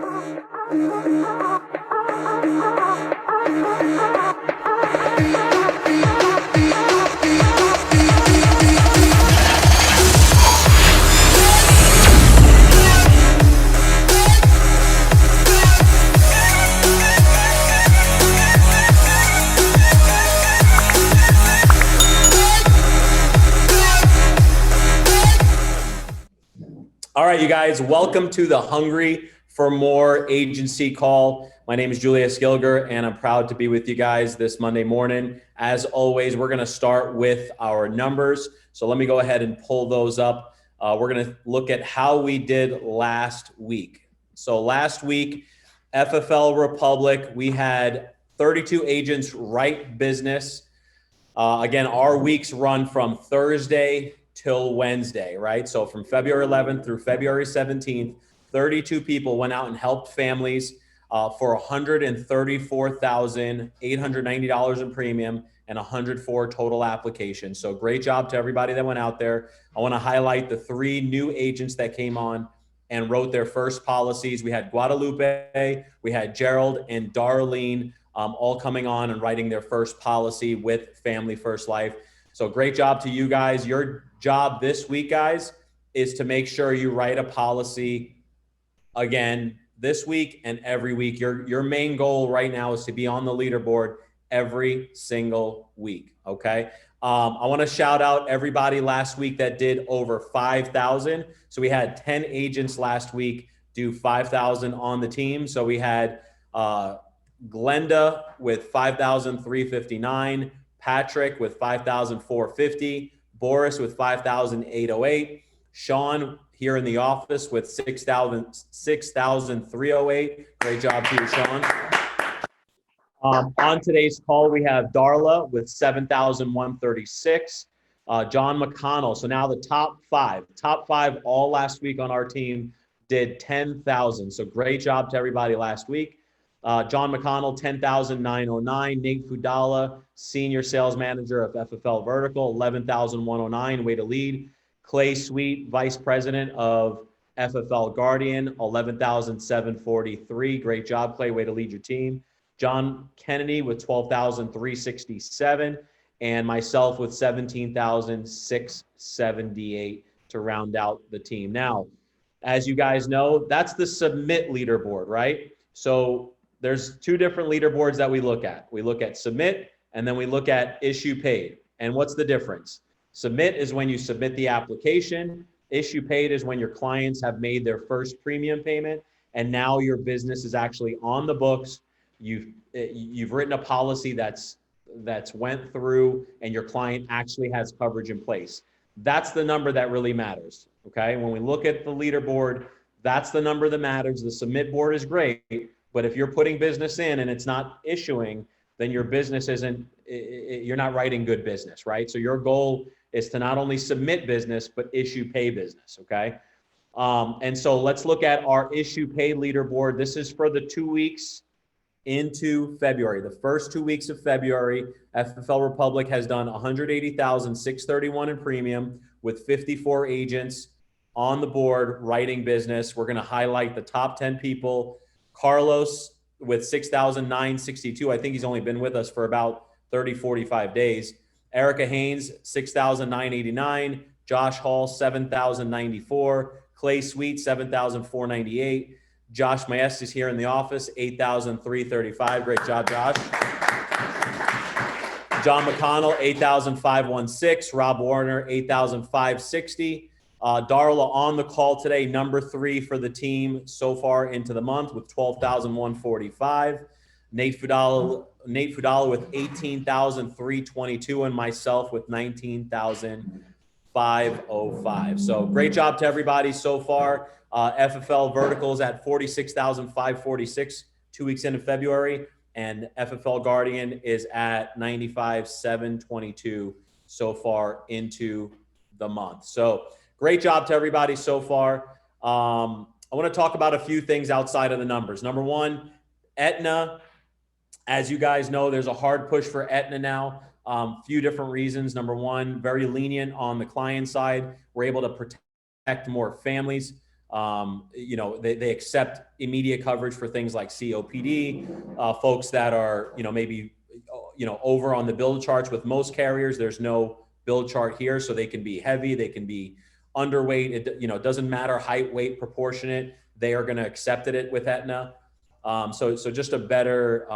All right, you guys, welcome to the Hungry for More agency call. My name is Julius Gilger, and I'm proud to be with you guys this Monday morning. As always, we're going to start with our numbers. So let me go ahead and pull those up. We're going to look at how we did last week. So last week, FFL Republic, we had 32 agents write business. Again, our weeks run from Thursday till Wednesday, right? So from February 11th through February 17th, 32 people went out and helped families for $134,890 in premium and 104 total applications. So great job to everybody that went out there. I want to highlight the 3 new agents that came on and wrote their first policies. We had Guadalupe, we had Gerald, and Darlene all coming on and writing their first policy with Family First Life. So great job to you guys. Your job this week, guys, is to make sure you write a policy again this week and every week. Your main goal right now is to be on the leaderboard every single week, okay? I want to shout out everybody last week that did over 5,000. So we had 10 agents last week do 5,000 on the team. So we had Glenda with 5,359, Patrick with 5,450, Boris with 5,808, Sean here in the office with 6,308. Great job to you, Sean. On today's call, we have Darla with 7,136, John McConnell. So now the top five all last week on our team did 10,000. So great job to everybody last week. John McConnell, 10,909. Nate Fudala, Senior Sales Manager of FFL Vertical, 11,109, way to lead. Clay Sweet, Vice President of FFL Guardian, 11,743. Great job, Clay, way to lead your team. John Kennedy with 12,367, and myself with 17,678 to round out the team. Now, as you guys know, that's the submit leaderboard, right? So there's 2 different leaderboards that we look at. We look at submit, and then we look at issue paid. And what's the difference? Submit is when you submit the application. Issue paid is when your clients have made their first premium payment, and now your business is actually on the books. You've written a policy that's went through, and your client actually has coverage in place. That's the number that really matters, okay? When we look at the leaderboard, that's the number that matters. The submit board is great, but if you're putting business in and it's not issuing, then your business you're not writing good business, right? So your goal is to not only submit business, but issue pay business, okay? And so let's look at our issue pay leaderboard. This is for the 2 weeks into February. The first 2 weeks of February, FFL Republic has done 180,631 in premium with 54 agents on the board writing business. We're going to highlight the top 10 people. Carlos with 6,962. I think he's only been with us for about 30, 45 days. Erica Haynes, 6,989. Josh Hall, 7,094. Clay Sweet, 7,498. Josh Maestas is here in the office, 8,335. Great job, Josh. John McConnell, 8,516. Rob Warner, 8,560. Darla on the call today, number 3 for the team so far into the month with 12,145. Nate Fudala with 18,322, and myself with 19,505. So great job to everybody so far. FFL Verticals at 46,546 2 weeks into February, and FFL Guardian is at 95,722 so far into the month. So great job to everybody so far. I want to talk about a few things outside of the numbers. Number one, Aetna. As you guys know, there's a hard push for Aetna now. Few different reasons. Number one, very lenient on the client side. We're able to protect more families. You know, they accept immediate coverage for things like COPD. Folks that are, you know, maybe, you know, over on the bill charts. With most carriers, there's no bill chart here, so they can be heavy, they can be underweight. It, you know, it doesn't matter, height, weight, proportionate. They are going to accept it with Aetna. So just a better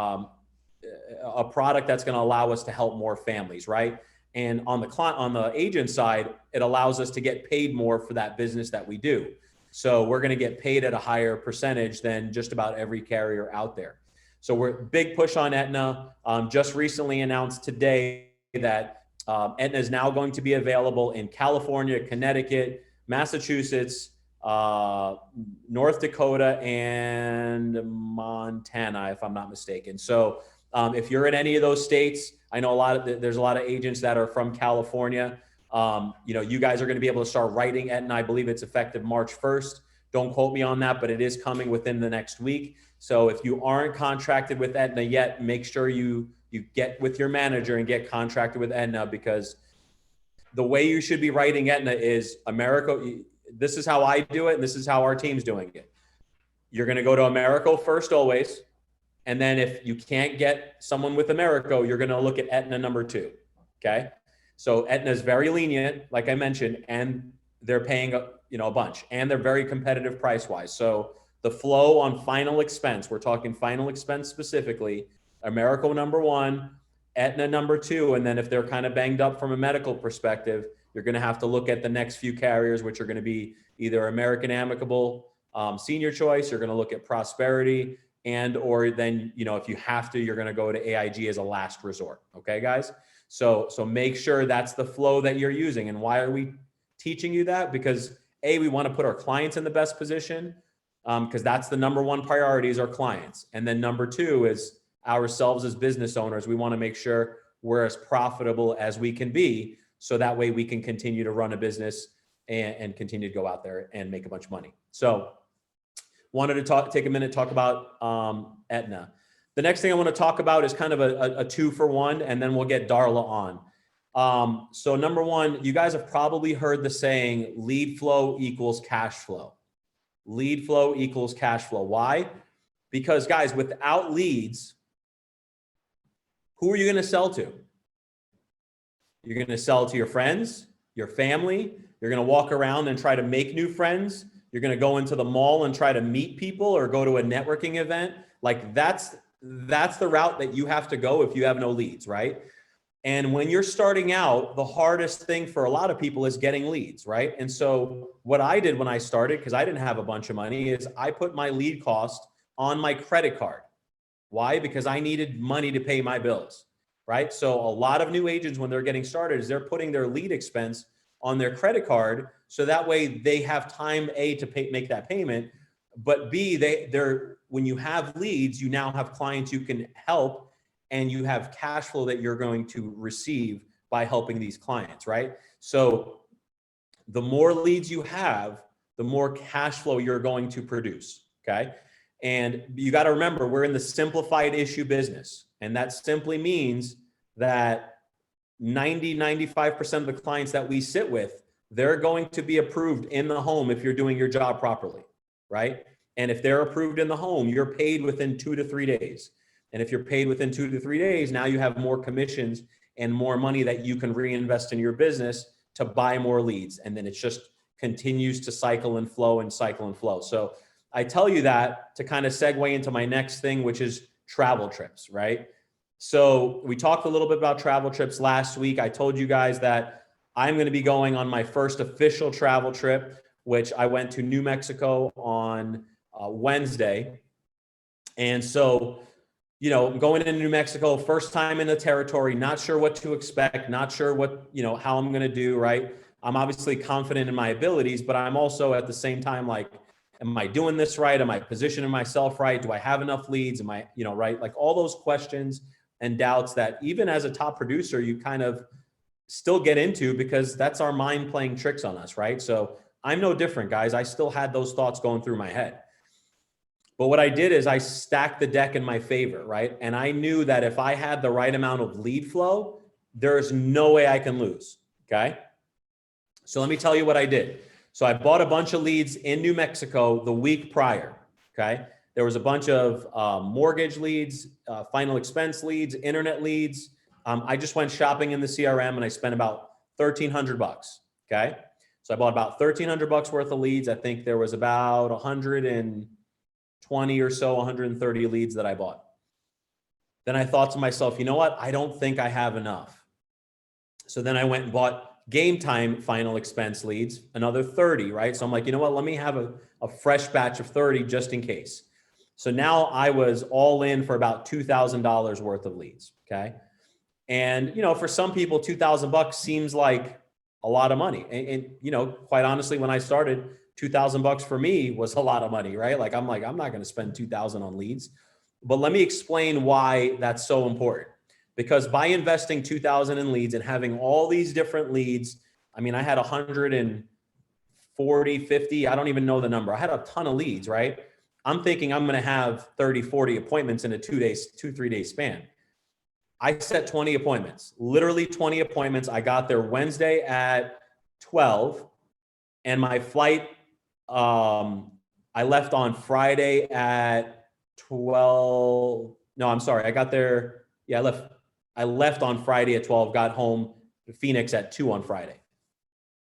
a product that's going to allow us to help more families, right? And on the agent side, it allows us to get paid more for that business that we do. So we're going to get paid at a higher percentage than just about every carrier out there. So we're big push on Aetna. Just recently announced today that Aetna is now going to be available in California, Connecticut, Massachusetts, North Dakota, and Montana, if I'm not mistaken. So if you're in any of those states, I know there's a lot of agents that are from California. You know, you guys are going to be able to start writing Aetna. I believe it's effective March 1st. Don't quote me on that, but it is coming within the next week. So if you aren't contracted with Aetna yet, make sure you get with your manager and get contracted with Aetna, because the way you should be writing Aetna is America. This is how I do it, and this is how our team's doing it. You're going to go to America first always. And then if you can't get someone with America, you're going to look at Aetna number 2. Okay. So Aetna is very lenient, like I mentioned, and they're paying a bunch, and they're very competitive price wise. So the flow on final expense, we're talking final expense specifically, America number 1, Aetna number 2. And then if they're kind of banged up from a medical perspective, you're going to have to look at the next few carriers, which are going to be either American Amicable, Senior Choice. You're going to look at Prosperity, and or then, you know, if you have to, you're going to go to AIG as a last resort. Okay, guys. So make sure that's the flow that you're using. And why are we teaching you that? Because we want to put our clients in the best position, because that's the number 1 priority is our clients. And then number 2 is ourselves as business owners. We want to make sure we're as profitable as we can be, so that way we can continue to run a business and continue to go out there and make a bunch of money. So wanted to take a minute to talk about Aetna. The next thing I want to talk about is kind of a 2-for-1, and then we'll get Darla on. So number 1, you guys have probably heard the saying, lead flow equals cash flow. Lead flow equals cash flow. Why? Because guys, without leads, who are you going to sell to? You're going to sell to your friends, your family. You're going to walk around and try to make new friends. You're going to go into the mall and try to meet people, or go to a networking event. Like that's the route that you have to go if you have no leads, right? And when you're starting out, the hardest thing for a lot of people is getting leads, right? And so what I did when I started, because I didn't have a bunch of money, is I put my lead cost on my credit card. Why? Because I needed money to pay my bills, right? So a lot of new agents, when they're getting started, is they're putting their lead expense on their credit card, so that way they have time, A, to make that payment, but B, they're when you have leads, you now have clients you can help, and you have cash flow that you're going to receive by helping these clients, right? So the more leads you have, the more cash flow you're going to produce, okay? And you got to remember, we're in the simplified issue business, and that simply means that 95% of the clients that we sit with, they're going to be approved in the home if you're doing your job properly, right? And if they're approved in the home, you're paid within 2 to 3 days. And if you're paid within 2 to 3 days, now you have more commissions and more money that you can reinvest in your business to buy more leads. And then it just continues to cycle and flow and cycle and flow. So I tell you that to kind of segue into my next thing, which is travel trips, right? So we talked a little bit about travel trips last week. I told you guys that I'm going to be going on my first official travel trip, which I went to New Mexico on Wednesday. And so, you know, going into New Mexico, first time in the territory, not sure what to expect, not sure what, you know, how I'm going to do, right? I'm obviously confident in my abilities, but I'm also at the same time like, am I doing this right? Am I positioning myself right? Do I have enough leads? Am I, you know, right? Like all those questions and doubts that even as a top producer, you kind of still get into, because that's our mind playing tricks on us, right? So I'm no different, guys. I still had those thoughts going through my head. But what I did is I stacked the deck in my favor, right? And I knew that if I had the right amount of lead flow, there's no way I can lose, okay? So let me tell you what I did. So I bought a bunch of leads in New Mexico the week prior. Okay. There was a bunch of mortgage leads, final expense leads, internet leads. I just went shopping in the CRM and I spent about $1,300. Okay. So I bought about $1,300 worth of leads. I think there was about 120 or so, 130 leads that I bought. Then I thought to myself, you know what? I don't think I have enough. So then I went and bought game time final expense leads, another 30, right? So I'm like, you know what? Let me have a fresh batch of 30 just in case. So now I was all in for about $2,000 worth of leads. Okay. And, you know, for some people, $2,000 seems like a lot of money. And, you know, quite honestly, when I started, $2,000 for me was a lot of money, right? Like, I'm not going to spend 2,000 on leads, but let me explain why that's so important. Because by investing 2,000 in leads and having all these different leads, I mean, I had 140, 50, I don't even know the number. I had a ton of leads, right? I'm thinking I'm going to have 30, 40 appointments in a 3 day span. I set 20 appointments, literally 20 appointments. I got there Wednesday at 12 and my flight, I left on Friday at 12. No, I'm sorry. I got there. Yeah, I left on Friday at 12, got home to Phoenix at 2 on Friday.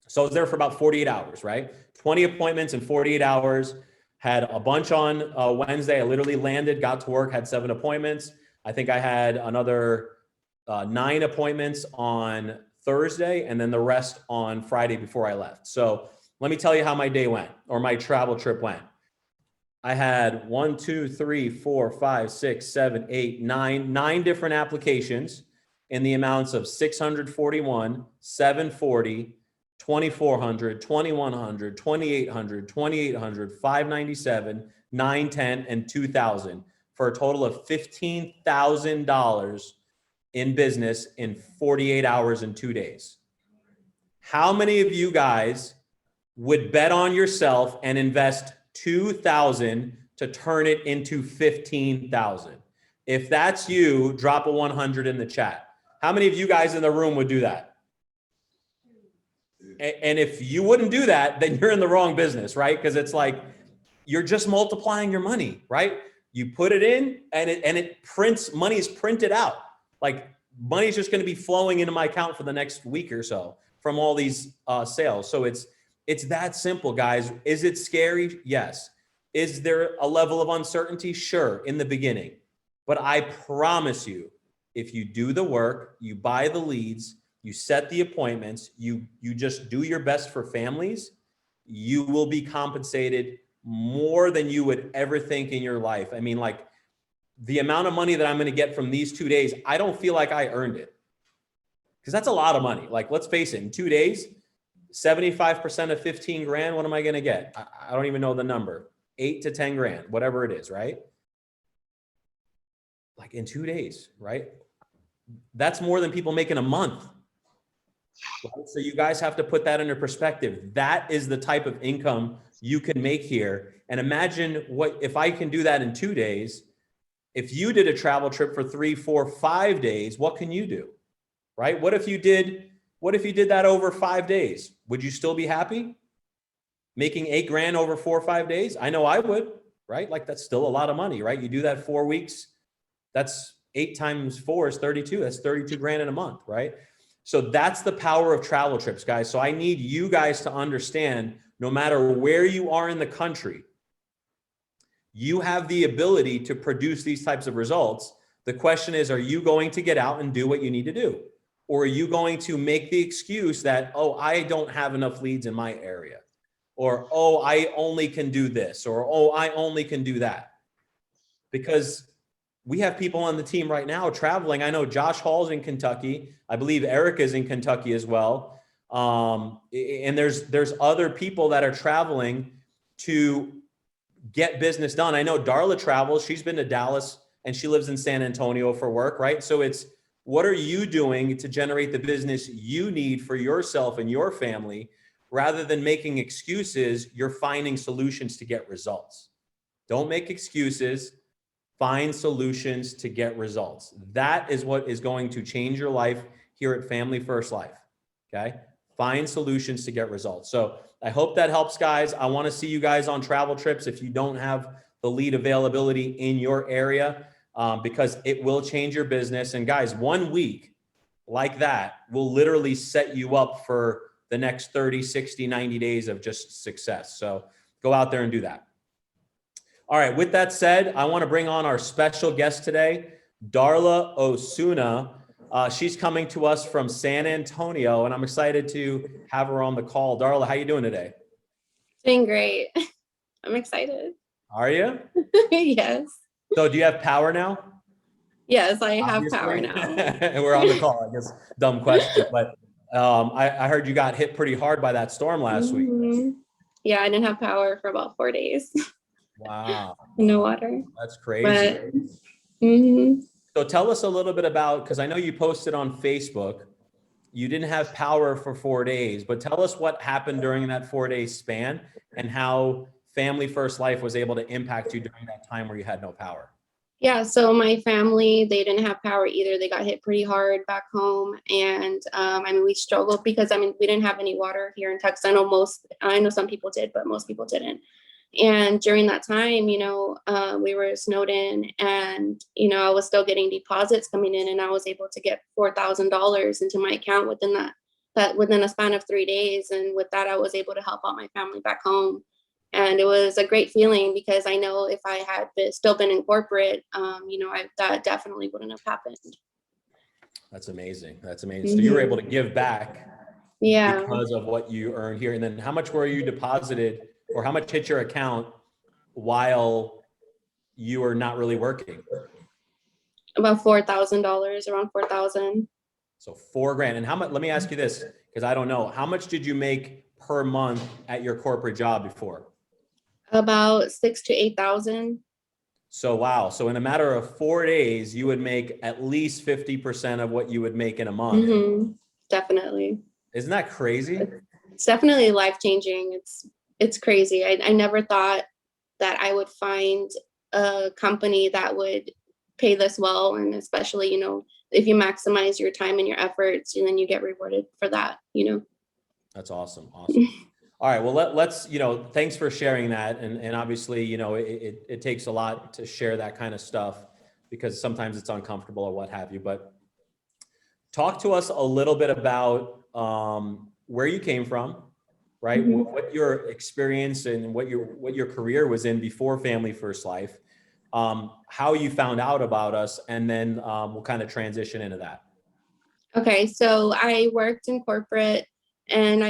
So I was there for about 48 hours, right? 20 appointments in 48 hours, had a bunch on Wednesday. I literally landed, got to work, had 7 appointments. I think I had another 9 appointments on Thursday and then the rest on Friday before I left. So let me tell you how my day went or my travel trip went. I had 1, 2, 3, 4, 5, 6, 7, 8, 9 different applications in the amounts of 641, 740, 2,400, 2,100, 2,800, 2,800, 597, 910, and 2,000 for a total of $15,000 in business in 48 hours and 2 days. How many of you guys would bet on yourself and invest 2,000 to turn it into 15,000? If that's you, drop a 100 in the chat. How many of you guys in the room would do that? And if you wouldn't do that, then you're in the wrong business, right? Because it's like, you're just multiplying your money, right? You put it in and it prints, money is printed out. Like money's just going to be flowing into my account for the next week or so from all these sales. So it's that simple, guys. Is it scary? Yes. Is there a level of uncertainty? Sure, in the beginning. But I promise you, if you do the work, you buy the leads, you set the appointments, you just do your best for families, you will be compensated more than you would ever think in your life. I mean, like the amount of money that I'm going to get from these 2 days, I don't feel like I earned it. Because that's a lot of money. Like, let's face it, in 2 days, 75% of 15 grand, what am I going to get? I don't even know the number. 8 to 10 grand, whatever it is, right? Like in 2 days, right? That's more than people make in a month. Right? So you guys have to put that into perspective. That is the type of income you can make here. And imagine what, if I can do that in 2 days, if you did a travel trip for 3, 4, 5 days, what can you do? Right? What if you did that over 5 days? Would you still be happy? Making 8 grand over 4 or 5 days? I know I would, right? Like that's still a lot of money, right? You do that 4 weeks, that's 8 times 4 is 32. That's 32 grand in a month, right? So that's the power of travel trips, guys. So I need you guys to understand, no matter where you are in the country, you have the ability to produce these types of results. The question is, are you going to get out and do what you need to do? Or are you going to make the excuse that, oh, I don't have enough leads in my area? Or, oh, I only can do this, or, oh, I only can do that. Because we have people on the team right now traveling. I know Josh Hall's in Kentucky. I believe Eric is in Kentucky as well. And there's other people that are traveling to get business done. I know Darla travels. She's been to Dallas and she lives in San Antonio for work, right? So it's, what are you doing to generate the business you need for yourself and your family? Rather than making excuses, you're finding solutions to get results. Don't make excuses. Find solutions to get results. That is what is going to change your life here at Family First Life. Okay? find solutions to get results. So I hope that helps, guys. I want to see you guys on travel trips if you don't have the lead availability in your area, because it will change your business. And guys, 1 week like that will literally set you up for the next 30, 60, 90 days of just success. So go out there and do that. All right, with that said, I want to bring on our special guest today, Darla Osuna. She's coming to us from San Antonio, and I'm excited to have her on the call. Darla, how you doing today? Doing great. I'm excited. Are you? Yes. So do you have power now? Yes, I have Obviously. power now. We're on the call, I guess. Dumb question, but I heard you got hit pretty hard by that storm last week. Yeah, I didn't have power for about 4 days. Wow. No water. That's crazy. But, So tell us a little bit about, because I know you posted on Facebook, you didn't have power for 4 days, but tell us what happened during that 4-day span and how Family First Life was able to impact you during that time where you had no power. yeah, so my family, they didn't have power either. They got hit pretty hard back home. And I mean, we struggled because, I mean, we didn't have any water here in Texas. I know some people did, but most people didn't. And during that time, you know, we were snowed in, and, you know, I was still getting deposits coming in, and I was able to get $4,000 into my account within within a span of 3 days. And with that, I was able to help out my family back home. And it was a great feeling because I know if I had still been in corporate, you know, that definitely wouldn't have happened. That's amazing. That's amazing. So you were able to give back because of what you earned here. And then how much were you deposited, or how much hit your account while you were not really working? About $4,000, around 4,000. So $4,000. And how much, let me ask you this, because I don't know, how much did you make per month at your corporate job before? About 6,000 to 8,000. So, wow. So in a matter of 4 days, you would make at least 50% of what you would make in a month. Definitely. Isn't that crazy? It's definitely life-changing. It's crazy. I never thought that I would find a company that would pay this well. And especially, you know, if you maximize your time and your efforts, and then you get rewarded for that, you know. That's awesome. Awesome. All right. Well, let's, you know, thanks for sharing that. And obviously, you know, it takes a lot to share that kind of stuff because sometimes it's uncomfortable or what have you. But talk to us a little bit about where you came from, right? What your experience and what your career was in before Family First Life, how you found out about us, and then we'll kind of transition into that. Okay. So I worked in corporate, and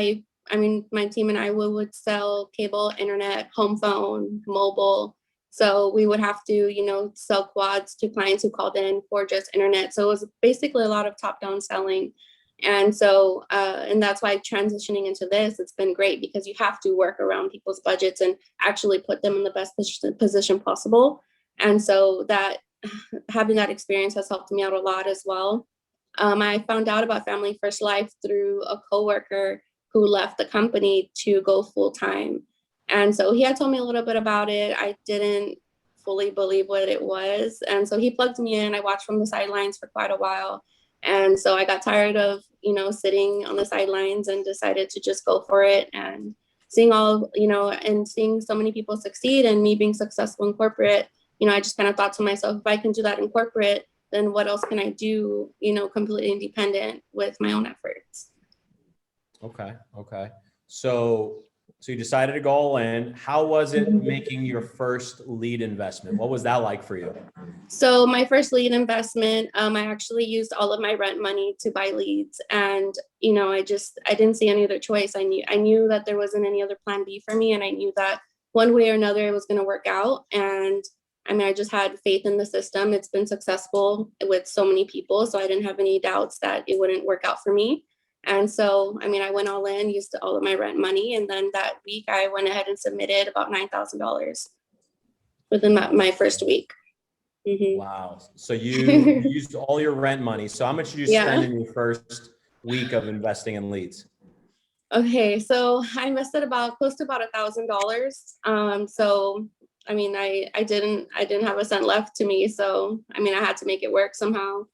I mean, my team and I would sell cable, internet, home phone, mobile. So we would have to, you know, sell quads to clients who called in for just internet. So it was basically a lot of top-down selling. And so, and that's why transitioning into this, it's been great because you have to work around people's budgets and actually put them in the best position possible. And so that having that experience has helped me out a lot as well. I found out about Family First Life through a coworker who left the company to go full time. And so he had told me a little bit about it. I didn't fully believe what it was. And so he plugged me in. I watched from the sidelines for quite a while. And so I got tired of, you know, sitting on the sidelines and decided to just go for it. And seeing all, you know, and seeing so many people succeed and me being successful in corporate, you know, I just kind of thought to myself, if I can do that in corporate, then what else can I do, you know, completely independent with my own efforts. Okay. Okay. So you decided to go all in. How was it making your first lead investment? What was that like for you? So my first lead investment, I actually used all of my rent money to buy leads. And, you know, I didn't see any other choice. I knew that there wasn't any other plan B for me. And I knew that one way or another, it was going to work out. And I mean, I just had faith in the system. It's been successful with so many people. So I didn't have any doubts that it wouldn't work out for me. And so, I mean, I went all in, used all of my rent money. And then that week I went ahead and submitted about $9,000 within my first week. Wow. So you used all your rent money. So how much did you spend in your first week of investing in leads? Okay. So I invested close to about $1,000. So, I mean, I didn't have a cent left to me. So, I mean, I had to make it work somehow.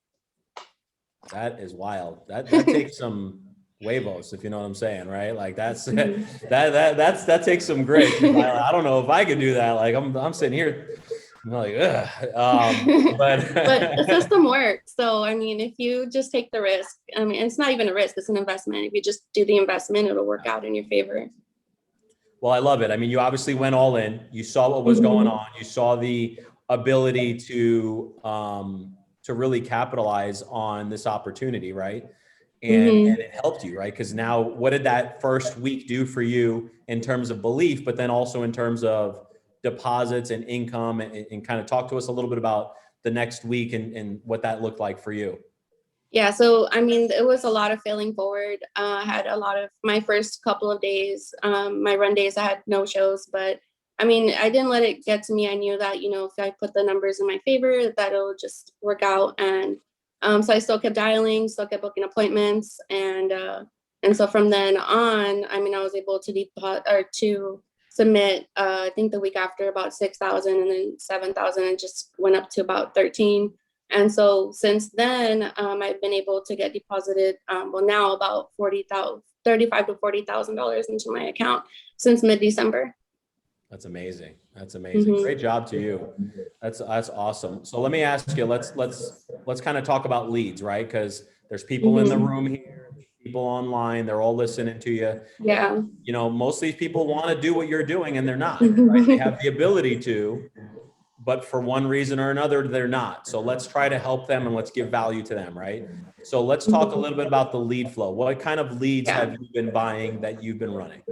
That is wild. That takes some huevos, if you know what I'm saying, right? Like that's Mhm. that takes some grit. I don't know if I could do that. Like I'm sitting here, I'm like, ugh. But the But system works. So, I mean, if you just take the risk, I mean, it's not even a risk, it's an investment. If you just do the investment, it'll work out in your favor. well, I love it. I mean, you obviously went all in. You saw what was going Mhm. on. You saw the ability to really capitalize on this opportunity, right? And Mhm. it helped you, right? Because now, what did that first week do for you in terms of belief, but then also in terms of deposits and income, and kind of talk to us a little bit about the next week and what that looked like for you. Yeah, so I mean, it was a lot of failing forward. I had a lot of my first couple of days, my run days, I had no shows, but I mean, I didn't let it get to me. I knew that, if I put the numbers in my favor, that it'll just work out. And so I still kept dialing, still kept booking appointments, and so from then on, I mean, I was able to deposit or to submit. I think the week after about 6,000, and then 7,000, and just went up to about 13. And so since then, I've been able to get deposited, well, now about 40,000, 35 to $40,000 into my account since mid-December. That's amazing. That's amazing. Mm-hmm. Great job to you. That's awesome. So let me ask you, let's kind of talk about leads, right? Because there's people in the Mm-hmm. room here, there's people online, they're all listening to you. Yeah. You know, most of these people want to do what you're doing and they're not, right? They have the ability to, but for one reason or another, they're not. So let's try to help them and let's give value to them, right? So let's talk a little bit about the lead flow. What kind of leads Yeah. have you been buying that you've been running?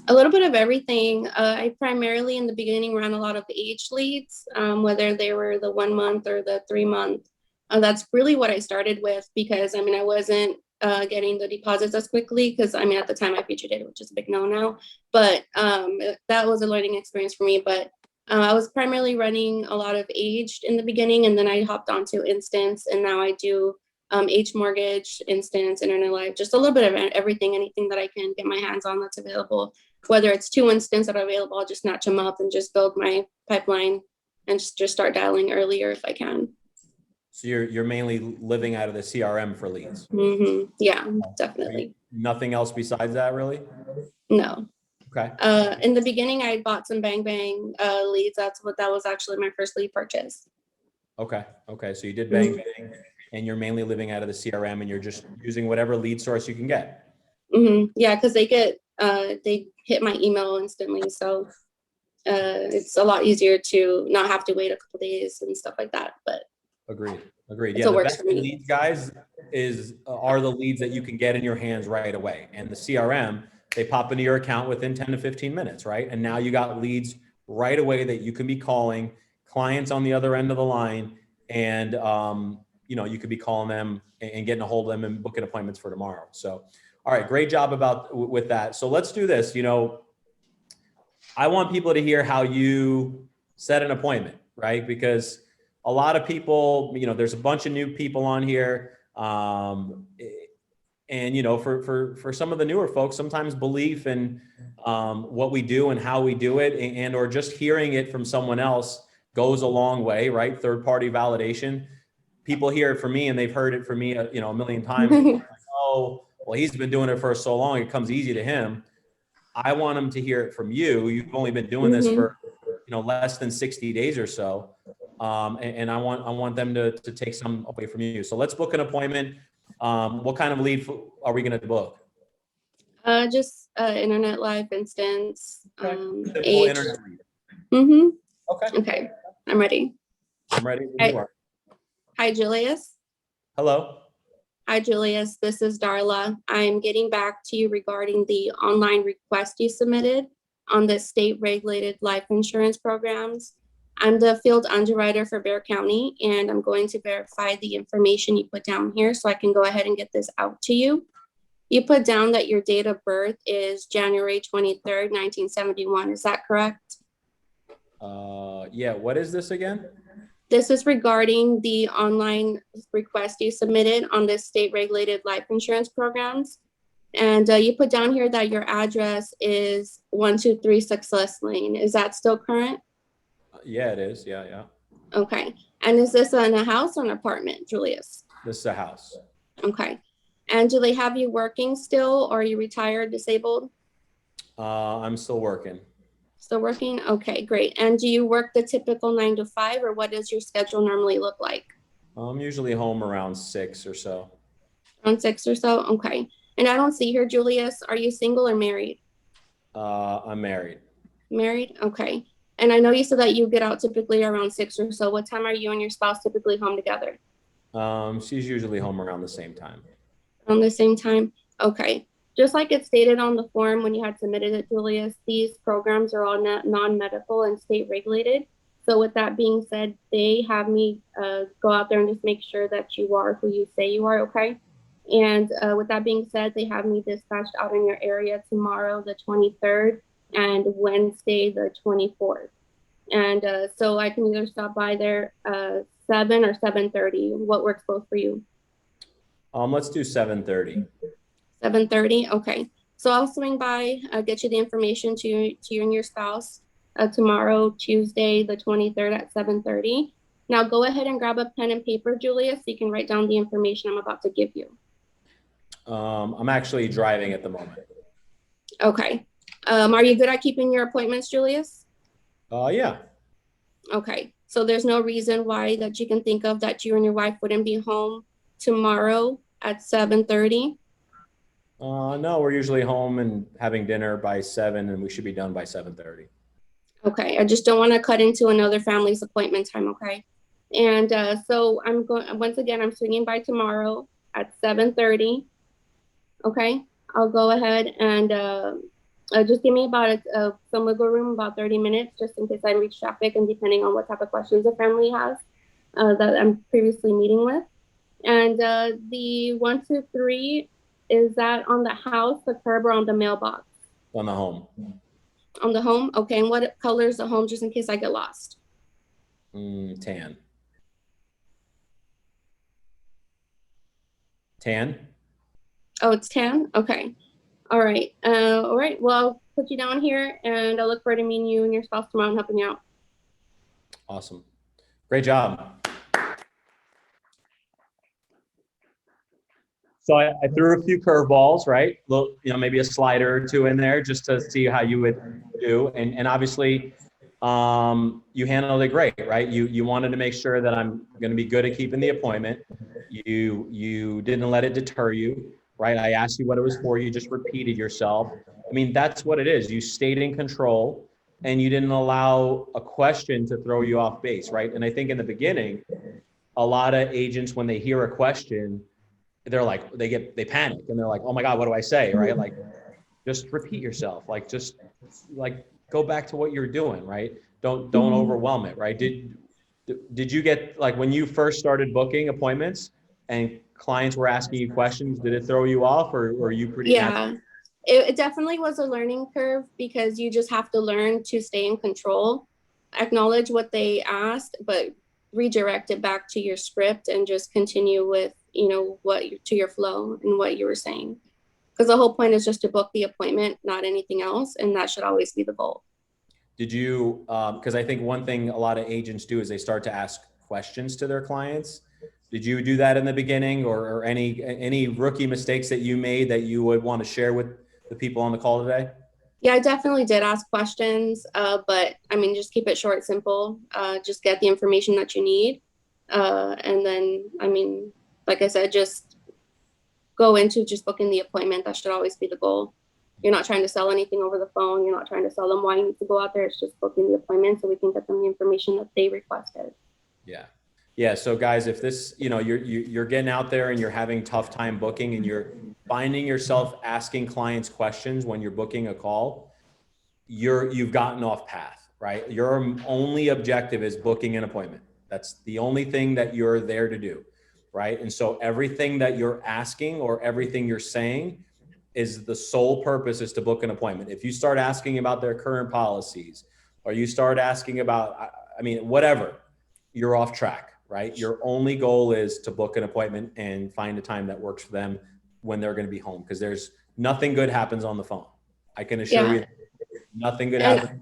A little bit of everything. I primarily in the beginning ran a lot of age leads, whether they were the 1 month or the 3 month. That's really what I started with, because I mean, I wasn't getting the deposits as quickly, because I mean, at the time I featured it, which is a big no now. But that was a learning experience for me. But I was primarily running a lot of aged in the beginning, and then I hopped onto instance, and now I do H mortgage, instance, internet live, just a little bit of everything, anything that I can get my hands on that's available. Whether it's 2 instances that are available, I'll just snatch them up and just build my pipeline and just start dialing earlier if I can. So you're mainly living out of the CRM for leads. Yeah, Are you, definitely. nothing else besides that, really? No. Okay. In the beginning, I bought some Bang Bang leads. That was actually my first lead purchase. Okay. Okay. So you did Bang Mhm. Bang, and you're mainly living out of the CRM, and you're just using whatever lead source you can get. Yeah, because they hit my email instantly, so it's a lot easier to not have to wait a couple days and stuff like that. But Agreed. Agreed. it's Yeah. what The works best for me. leads, guys, are the leads that you can get in your hands right away. And the CRM, they pop into your account within 10 to 15 minutes, right? And now you got leads right away that you can be calling, clients on the other end of the line, and you could be calling them and getting a hold of them and booking appointments for tomorrow. So, all right, great job with that. So let's do this. I want people to hear how you set an appointment, right? Because a lot of people, there's a bunch of new people on here. And for some of the newer folks, sometimes belief in what we do and how we do it, and or just hearing it from someone else goes a long way, right? Third party validation. People hear it from me and they've heard it from me, a million times. Like, oh, well, he's been doing it for so long, it comes easy to him. I want them to hear it from you. You've only been doing this Mhm. for, less than 60 days or so. And I want them to take some away from you. So let's book an appointment. What kind of lead are we going to book? Just internet live instance, Okay. Simple age. internet lead. Mm-hmm. Okay. Okay, I'm ready. I'm ready when you Hi, are. hi, Julius. Hello. Hi, Julius. This is Darla. I'm getting back to you regarding the online request you submitted on the state-regulated life insurance programs. I'm the field underwriter for Bear County, and I'm going to verify the information you put down here so I can go ahead and get this out to you. You put down that your date of birth is January 23rd, 1971. Is that correct? Yeah. What is this again? This is regarding the online request you submitted on the state-regulated life insurance programs. And you put down here that your address is 123 Success Lane. Is that still current? Yeah, it is. Yeah. Yeah. Okay. And is this in a house or an apartment, Julius? This is a house. Okay. And do they have you working still, or are you retired, disabled? I'm still working. Still working? Okay, great. And do you work the typical 9 to 5, or what does your schedule normally look like? I'm usually home around 6 or so. Around 6 or so? Okay. And I don't see here, Julius. Are you single or married? I'm married. Married? Okay. And I know you said that you get out typically around 6 or so. What time are you and your spouse typically home together? She's usually home around the same time. Around the same time? Okay. Just like it stated on the form when you had submitted it, Julius, these programs are all non-medical and state regulated. So with that being said, they have me go out there and just make sure that you are who you say you are, okay? And with that being said, they have me dispatched out in your area tomorrow, the 23rd, and Wednesday, the 24th. And so I can either stop by there 7 or 7:30. What works both for you? Let's do 7:30. 7:30. Okay. So I'll swing by, get you the information to you and your spouse tomorrow, Tuesday, the 23rd at 7:30. Now go ahead and grab a pen and paper, Julia, so you can write down the information I'm about to give you. I'm actually driving at the moment. Okay. Are you good at keeping your appointments, Julius? Yeah. Okay. So there's no reason why that you can think of that you and your wife wouldn't be home tomorrow at 7:30. No, we're usually home and having dinner by 7, and we should be done by 7:30. Okay. I just don't want to cut into another family's appointment time. Okay. And so I'm going, once again, I'm swinging by tomorrow at 7:30. Okay. I'll go ahead and just give me about some wiggle room, about 30 minutes, just in case I reach traffic and depending on what type of questions the family has that I'm previously meeting with. And the 123, is that on the house, the curb, or on the mailbox? On the home. On the home? Okay. And what color is the home, just in case I get lost? Tan. Tan? Oh, it's tan? Okay. All right. All right. Well, I'll put you down here and I look forward to meeting you and your spouse tomorrow and helping you out. Awesome. Great job. So I threw a few curveballs, right? Little, maybe a slider or two in there just to see how you would do. And obviously, you handled it great, right? You wanted to make sure that I'm going to be good at keeping the appointment. You didn't let it deter you, right? I asked you what it was for. You just repeated yourself. I mean, that's what it is. You stayed in control and you didn't allow a question to throw you off base, right? And I think in the beginning, a lot of agents, when they hear a question, they're like, they panic and they're like, oh my God, what do I say? Right? Like, just repeat yourself. Like, just like go back to what you're doing, right? Don't overwhelm it, right? Did you get, like, when you first started booking appointments and clients were asking you questions, did it throw you off, or were you pretty natural? Yeah, it definitely was a learning curve because you just have to learn to stay in control, acknowledge what they asked, but redirect it back to your script and just continue with, to your flow and what you were saying. Because the whole point is just to book the appointment, not anything else. And that should always be the goal. Did you, because I think one thing a lot of agents do is they start to ask questions to their clients. Did you do that in the beginning, or any rookie mistakes that you made that you would want to share with the people on the call today? Yeah, I definitely did ask questions, but I mean, just keep it short, simple. Just get the information that you need. And then, I mean, like I said, just go into just booking the appointment. That should always be the goal. You're not trying to sell anything over the phone. You're not trying to sell them why you need to go out there. It's just booking the appointment so we can get them the information that they requested. Yeah. Yeah. So guys, if this, you're getting out there and you're having tough time booking and you're finding yourself asking clients questions when you're booking a call, you've gotten off path, right? Your only objective is booking an appointment. That's the only thing that you're there to do, right? And so everything that you're asking or everything you're saying is the sole purpose is to book an appointment. If you start asking about their current policies, or you start asking about, whatever, you're off track, right? Your only goal is to book an appointment and find a time that works for them when they're going to be home, because there's nothing good happens on the phone. I can assure you, nothing good happens.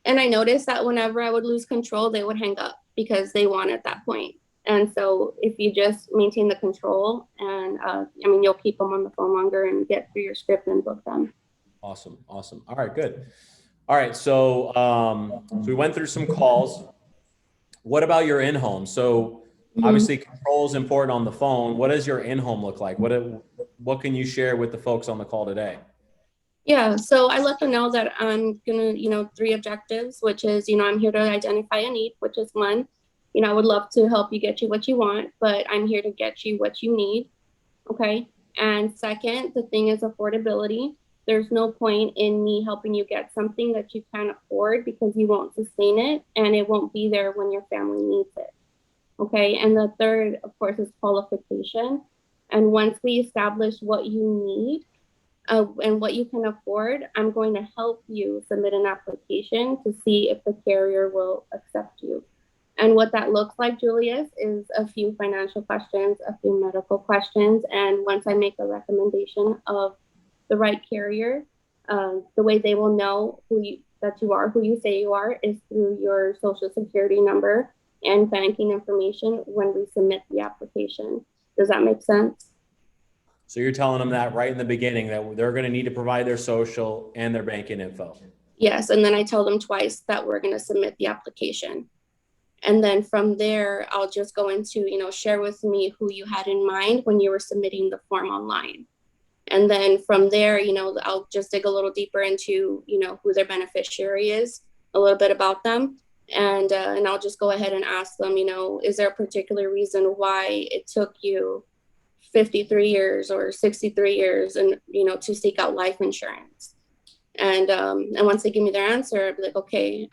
And I noticed that whenever I would lose control, they would hang up because they won at that point. And so if you just maintain the control and, you'll keep them on the phone longer and get through your script and book them. Awesome. Awesome. All right, good. All right. So we went through some calls. What about your in-home? So Mhm. obviously control is important on the phone. What does your in-home look like? What can you share with the folks on the call today? Yeah, so I let them know that I'm gonna, 3 objectives, which is, I'm here to identify a need, which is one. I would love to help you get you what you want, but I'm here to get you what you need. Okay. And second, the thing is affordability. There's no point in me helping you get something that you can't afford because you won't sustain it and it won't be there when your family needs it. Okay. And the third, of course, is qualification. And once we establish what you need, and what you can afford, I'm going to help you submit an application to see if the carrier will accept you. And what that looks like, Julius, is a few financial questions, a few medical questions. And once I make a recommendation of the right carrier, the way they will know that you are who you say you are is through your social security number and banking information when we submit the application. Does that make sense? So you're telling them that right in the beginning that they're going to need to provide their social and their banking info. Yes. And then I tell them twice that we're going to submit the application. And then from there, I'll just go into, share with me who you had in mind when you were submitting the form online. And then from there, I'll just dig a little deeper into, who their beneficiary is, a little bit about them. And I'll just go ahead and ask them, is there a particular reason why it took you 53 years or 63 years and, to seek out life insurance? And once they give me their answer, I'll be like, okay,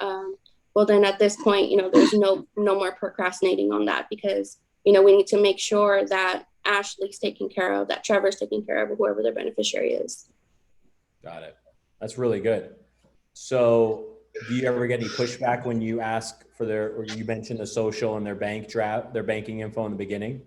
well then at this point, there's no more procrastinating on that because, we need to make sure that Ashley's taken care of, that Trevor's taking care of, whoever their beneficiary is. Got it. That's really good. So do you ever get any pushback when you ask for or you mentioned the social and their their banking info in the beginning?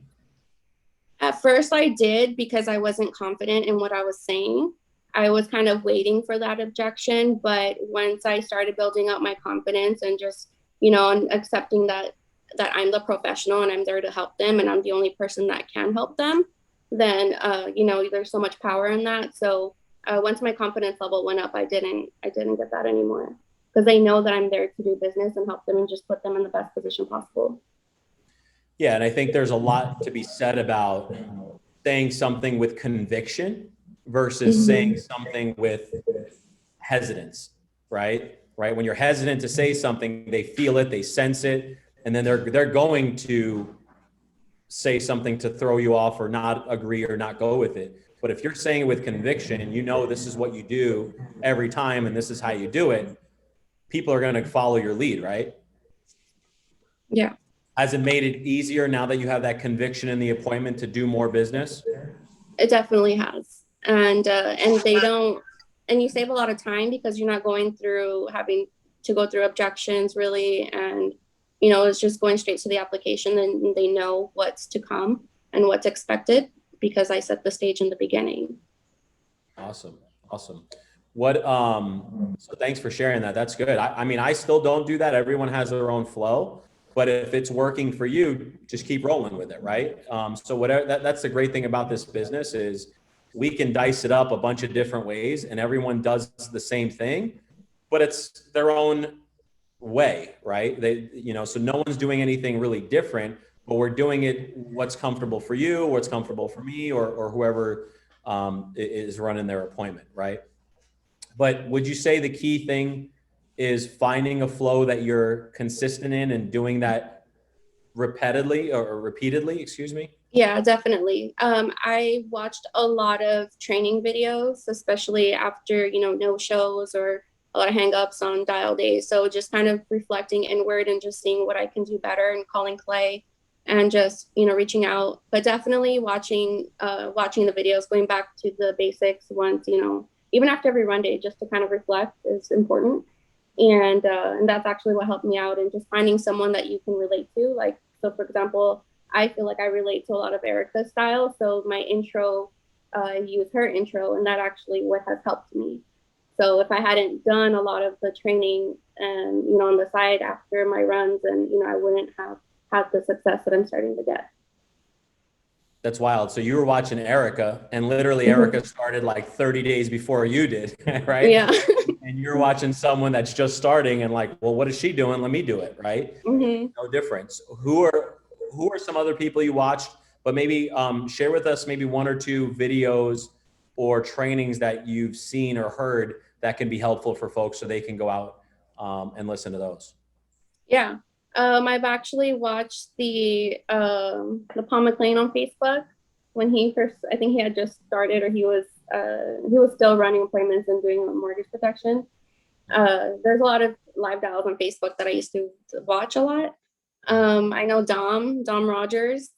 At first I did because I wasn't confident in what I was saying. I was kind of waiting for that objection, but once I started building up my confidence and just, and accepting that I'm the professional and I'm there to help them and I'm the only person that can help them, then there's so much power in that. So once my confidence level went up, I didn't get that anymore because they know that I'm there to do business and help them and just put them in the best position possible. Yeah. And I think there's a lot to be said about saying something with conviction versus saying something with hesitance, right? Right. When you're hesitant to say something, they feel it, they sense it, and then they're going to say something to throw you off or not agree or not go with it. But if you're saying it with conviction and this is what you do every time and this is how you do it, people are going to follow your lead, right? Yeah. Has it made it easier now that you have that conviction in the appointment to do more business? It definitely has. And they don't, and you save a lot of time because you're not going through having to go through objections really. And, it's just going straight to the application and they know what's to come and what's expected because I set the stage in the beginning. Awesome. Awesome. So thanks for sharing that. That's good. I mean, I still don't do that. Everyone has their own flow, but if it's working for you, just keep rolling with it. Right. So whatever, that's the great thing about this business is we can dice it up a bunch of different ways and everyone does the same thing, but it's their own way. Right. So no one's doing anything really different, but we're doing it what's comfortable for you, what's comfortable for me or whoever is running their appointment, right? But would you say the key thing is finding a flow that you're consistent in and doing that repeatedly, excuse me? Yeah, definitely. I watched a lot of training videos, especially after, no shows or a lot of hangups on dial days. So just kind of reflecting inward and just seeing what I can do better and calling Clay and just, reaching out. But definitely watching the videos, going back to the basics once, even after every run day, just to kind of reflect is important. And that's actually what helped me out and just finding someone that you can relate to. Like, so for example, I feel like I relate to a lot of Erica's style. So my intro, I use her intro, and that actually what has helped me. So if I hadn't done a lot of the training and, on the side after my runs, and, I wouldn't have have the success that I'm starting to get. That's wild. So you were watching Erica, and literally Erica started like 30 days before you did, right? Yeah. And you're watching someone that's just starting and like, well, what is she doing? Let me do it, right? No difference. Who are some other people you watched? But maybe share with us maybe one or two videos or trainings that you've seen or heard that can be helpful for folks so they can go out and listen to those. Yeah. I've actually watched the Paul McLean on Facebook when he first, I think he had just started, or he was still running appointments and doing mortgage protection. There's a lot of live dials on Facebook that I used to watch a lot. I know Dom Rogers.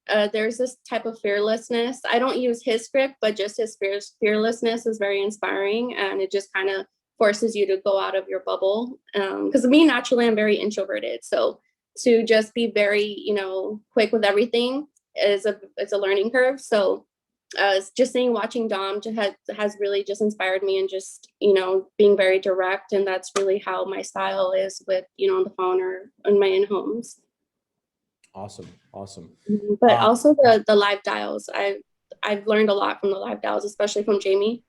There's this type of fearlessness. I don't use his script, but just his fearlessness is very inspiring, and it just kind of forces you to go out of your bubble. Because me, naturally, I'm very introverted, so to just be very, quick with everything is it's a learning curve. So just seeing watching Dom has really just inspired me, and just being very direct, and that's really how my style is with on the phone or in my in homes. Awesome. But also the live dials. I've learned a lot from the live dials, especially from Jamie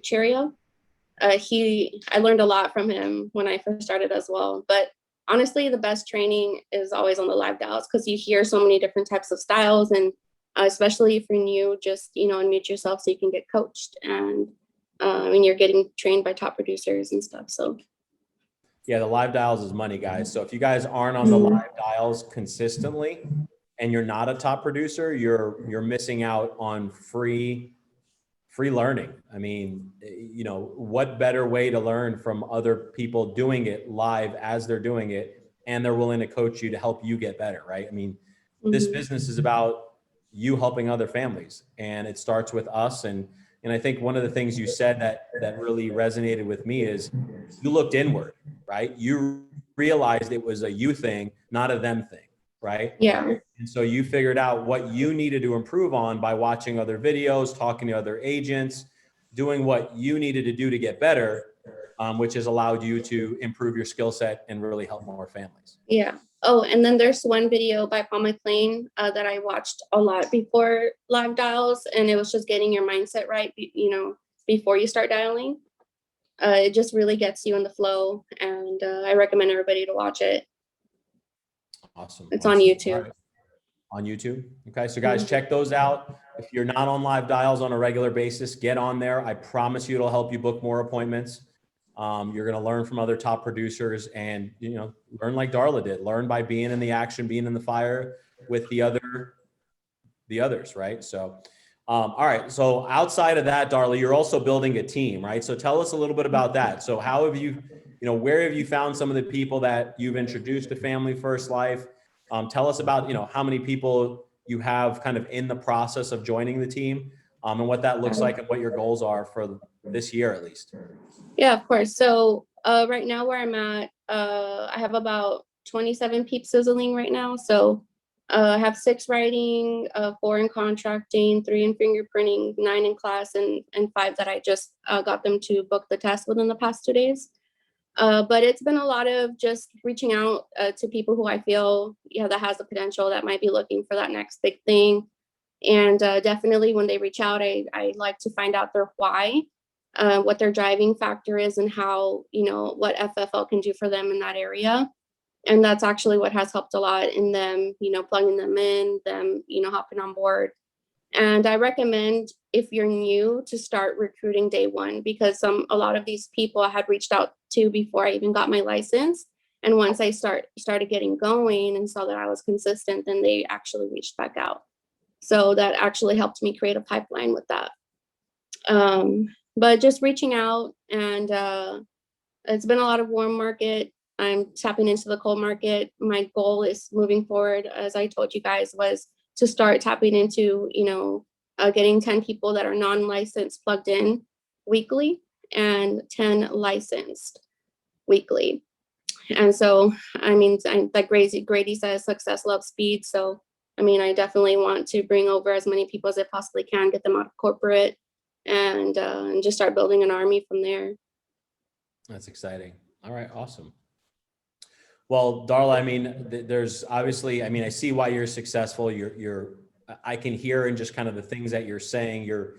Cheerio. I learned a lot from him when I first started as well. But honestly, the best training is always on the live dials, because you hear so many different types of styles, and especially if you're new, just unmute yourself so you can get coached, and you're getting trained by top producers and stuff. So Yeah, the live dials is money, guys. So if you guys aren't on the live dials consistently and you're not a top producer, you're missing out on free learning. I mean, what better way to learn from other people doing it live as they're doing it, and they're willing to coach you to help you get better, right? I mean, this business is about you helping other families, and it starts with us. And I think one of the things you said that really resonated with me is you looked inward, right? You realized it was a you thing, not a them thing, right? yeah. And so you figured out what you needed to improve on by watching other videos, talking to other agents, doing what you needed to do to get better, which has allowed you to improve your skill set and really help more families. Yeah. Oh, and then there's one video by Paul McLean that I watched a lot before live dials, and it was just getting your mindset right, before you start dialing. It just really gets you in the flow, and I recommend everybody to watch it. Awesome. It's on YouTube. Right. On YouTube. Okay. So guys, check those out. If you're not on live dials on a regular basis, get on there. I promise you it'll help you book more appointments. You're going to learn from other top producers, and, learn like Darla did. Learn by being in the action, being in the fire with the others, right? So, all right. So outside of that, Darla, you're also building a team, right? So tell us a little bit about that. So how have you, where have you found some of the people that you've introduced to Family First Life? Tell us about, how many people you have kind of in the process of joining the team, and what that looks like and what your goals are for this year, at least. Yeah, of course. So right now where I'm at, I have about 27 peeps sizzling right now. So I have 6 writing, 4 in contracting, 3 in fingerprinting, 9 in class, and 5 that I just got them to book the test within the past 2 days. But it's been a lot of just reaching out to people who I feel, that has the potential, that might be looking for that next big thing. And definitely when they reach out, I like to find out their why, what their driving factor is, and how, what FFL can do for them in that area. And that's actually what has helped a lot in them, plugging them in, them, hopping on board. And I recommend, if you're new, to start recruiting day one, because a lot of these people I had reached out to before I even got my license. And once I started getting going and saw that I was consistent, then they actually reached back out. So that actually helped me create a pipeline with that. But just reaching out, and it's been a lot of warm market. I'm tapping into the cold market. My goal is moving forward, as I told you guys, was to start tapping into, getting 10 people that are non-licensed plugged in weekly, and 10 licensed weekly. And so, like Grady says, success loves speed. So, I definitely want to bring over as many people as I possibly can, get them out of corporate, and just start building an army from there. That's exciting. All right. Awesome. Well, Darla, I mean, there's obviously, I mean, I see why you're successful. I can hear in just kind of the things that you're saying. You're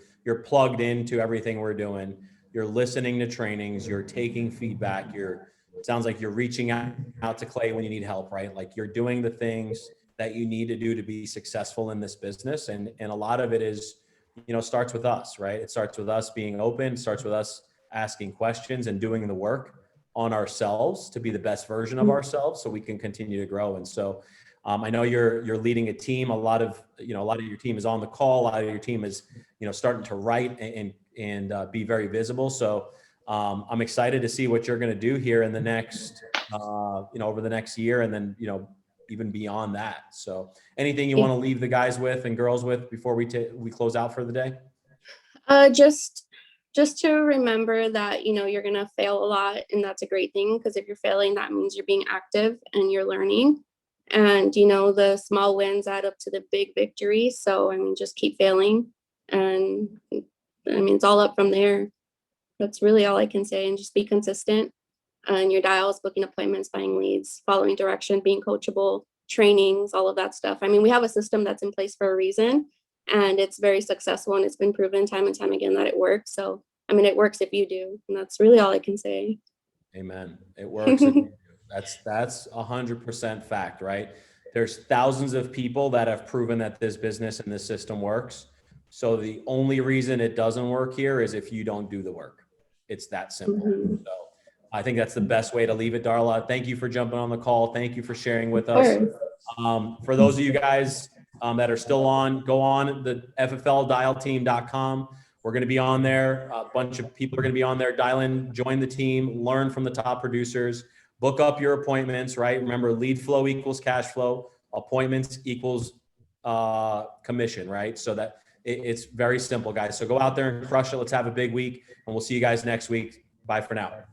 plugged into everything we're doing. You're listening to trainings. You're taking feedback. It sounds like you're reaching out to Clay when you need help, right? Like you're doing the things that you need to do to be successful in this business. And a lot of it is, starts with us, right? It starts with us being open, it starts with us asking questions and doing the work on ourselves to be the best version of ourselves so we can continue to grow. And so I know you're leading a team. A lot of your team is on the call. A lot of your team is, starting to write and be very visible. So I'm excited to see what you're going to do here in the next, over the next year, and then, even beyond that. So anything you want to leave the guys with and girls with before we close out for the day? Just to remember that, you're going to fail a lot, and that's a great thing, because if you're failing, that means you're being active and you're learning. And, the small wins add up to the big victory. So, I mean, just keep failing. And I mean, it's all up from there. That's really all I can say. And just be consistent on your dials, booking appointments, buying leads, following direction, being coachable, trainings, all of that stuff. I mean, we have a system that's in place for a reason, and it's very successful, and it's been proven time and time again that it works. So, I mean, it works if you do, and that's really all I can say. Amen. It works if you do. That's 100% fact, right? There's thousands of people that have proven that this business and this system works. So the only reason it doesn't work here is if you don't do the work. It's that simple. So I think that's the best way to leave it, Darla. Thank you for jumping on the call. Thank you for sharing with us. For those of you guys that are still on, go on the ffldialteam.com. We're going to be on there. A bunch of people are going to be on there. Dial in, join the team, learn from the top producers, book up your appointments, right? Remember, lead flow equals cash flow. Appointments equals commission, right? So that it's very simple, guys. So go out there and crush it. Let's have a big week, and we'll see you guys next week. Bye for now.